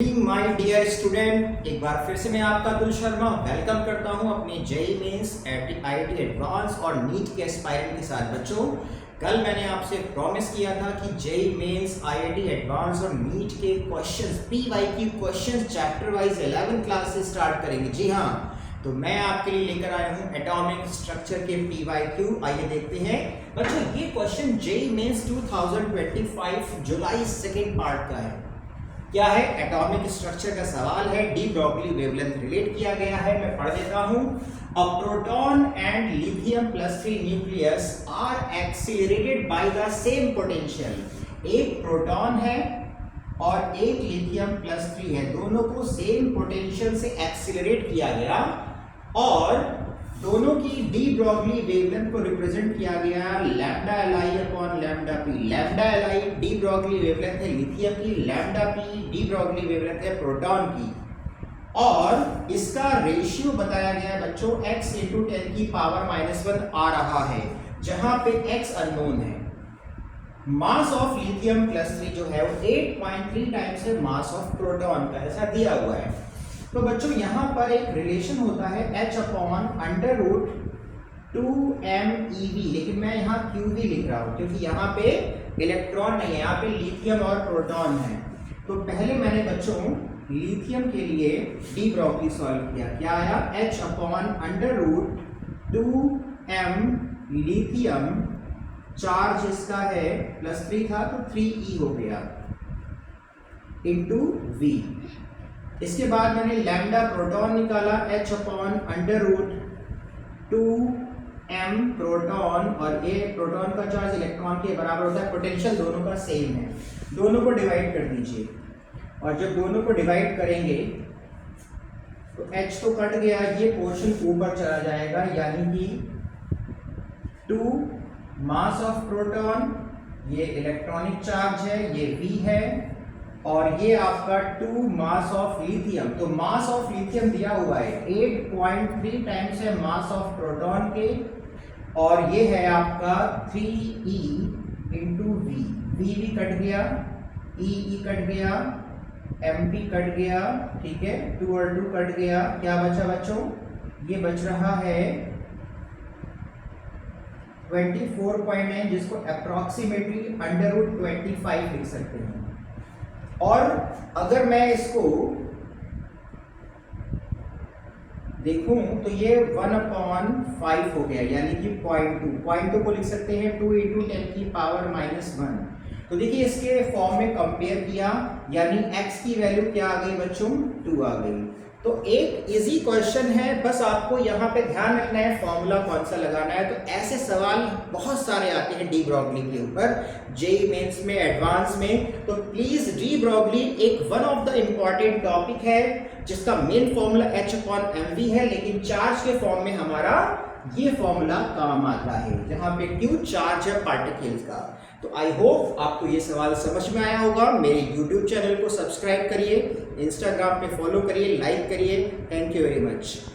My dear student, एक बार फिर से मैं आपका अतुल शर्मा वेलकम करता हूं अपने जेईई मेंस आईआईटी एडवांस और नीट के एस्पायरेंट के साथ। बच्चों, कल मैंने आपसे प्रॉमिस किया था कि जेईई मेंस आईआईटी एडवांस और नीट के questions PYQ questions chapter wise 11 class से स्टार्ट करेंगे। जी हाँ, तो मैं आपके लिए लेकर आया हूं एटॉमिक स्ट्रक्चर के पीवाईक्यू। आइए देखते हैं बच्चों, ये क्वेश्चन जेईई मेंस 2025 जुलाई सेकेंड पार्ट का है। क्या है? एटॉमिक स्ट्रक्चर का सवाल है, डी ब्रॉगली वेवलेंथ रिलेट किया गया है। मैं पढ़ देता हूं। A proton and lithium +3 nucleus are accelerated by the same potential. एक प्रोटॉन है और एक लिथियम +3 है, दोनों को सेम पोटेंशियल से एक्सीलरेट किया गया और दोनों की डी ब्रॉगली वेवलेंथ को रिप्रेजेंट किया गया lambda Li upon lambda P। Lambda Li de Broglie wavelength है लिथियम की, lambda P de Broglie wavelength है प्रोटॉन की, और इसका रेशियो बताया गया है बच्चों x × 10⁻⁻1 आ रहा है, जहां पे x अननोन है। मास ऑफ लिथियम +3 जो है वो 8.3 टाइम्स है मास ऑफ प्रोटॉन का, ऐसा दिया हुआ है। तो बच्चों यहाँ पर एक रिलेशन होता है h/√2mEv, लेकिन मैं यहाँ QV लिख रहा हूँ क्योंकि यहाँ पे इलेक्ट्रॉन नहीं है, यहाँ पे लिथियम और प्रोटॉन है। तो पहले मैंने बच्चों लिथियम के लिए डी ब्रॉगली सॉल्व किया। क्या आया? h/√2m लिथियम, चार्ज इसका है +3 था तो 3e हो गया इंटू v। इसके बाद मैंने लैम्डा प्रोटॉन निकाला, h/√2m प्रोटॉन, और ये प्रोटॉन का चार्ज इलेक्ट्रॉन के बराबर होता है, पोटेंशियल दोनों का सेम है। दोनों को डिवाइड कर दीजिए, और जब दोनों को डिवाइड करेंगे तो h तो कट गया, ये पोर्शन ऊपर चला जाएगा, यानी कि 2 मास ऑफ प्रोटॉन, ये इलेक्ट्रॉनिक चार्ज है, ये v है, और ये आपका 2 मास ऑफ लिथियम। तो मास ऑफ लिथियम दिया हुआ है 8.3 टाइम्स है मास ऑफ प्रोटॉन के, और ये है आपका 3e इंटू v। v भी कट गया, e कट गया, mp कट गया, ठीक है, 2 और 2 कट गया। क्या बचा बच्चों? ये बच रहा है 24.9, जिसको अप्रोक्सीमेटली √25 लिख सकते हैं। और अगर मैं इसको देखूं तो ये 1/5 हो गया, यानी कि 0.2 को लिख सकते हैं 2 × 10⁻⁻1। तो देखिए इसके फॉर्म में कंपेयर किया, यानी x की वैल्यू क्या आ गई बच्चों? 2 आ गई। तो एक इजी क्वेश्चन है, बस आपको यहाँ पे ध्यान रखना है फॉर्मूला कौन सा लगाना है। तो ऐसे सवाल बहुत सारे आते हैं डी ब्रॉगली के ऊपर जेईई मेंस में, एडवांस में। तो प्लीज, डी ब्रॉगली एक one of the important topic है जिसका मेन फॉर्मूला h/mv है, लेकिन चार्ज के फॉर्म में हमारा ये फॉर्मूला काम आता है, जहां पे Q चार्ज है पार्टिकल्स का। तो आई होप आपको ये सवाल समझ में आया होगा। मेरे YouTube चैनल को सब्सक्राइब करिए, इंस्टाग्राम पे फॉलो करिए, लाइक करिए। Thank you very much.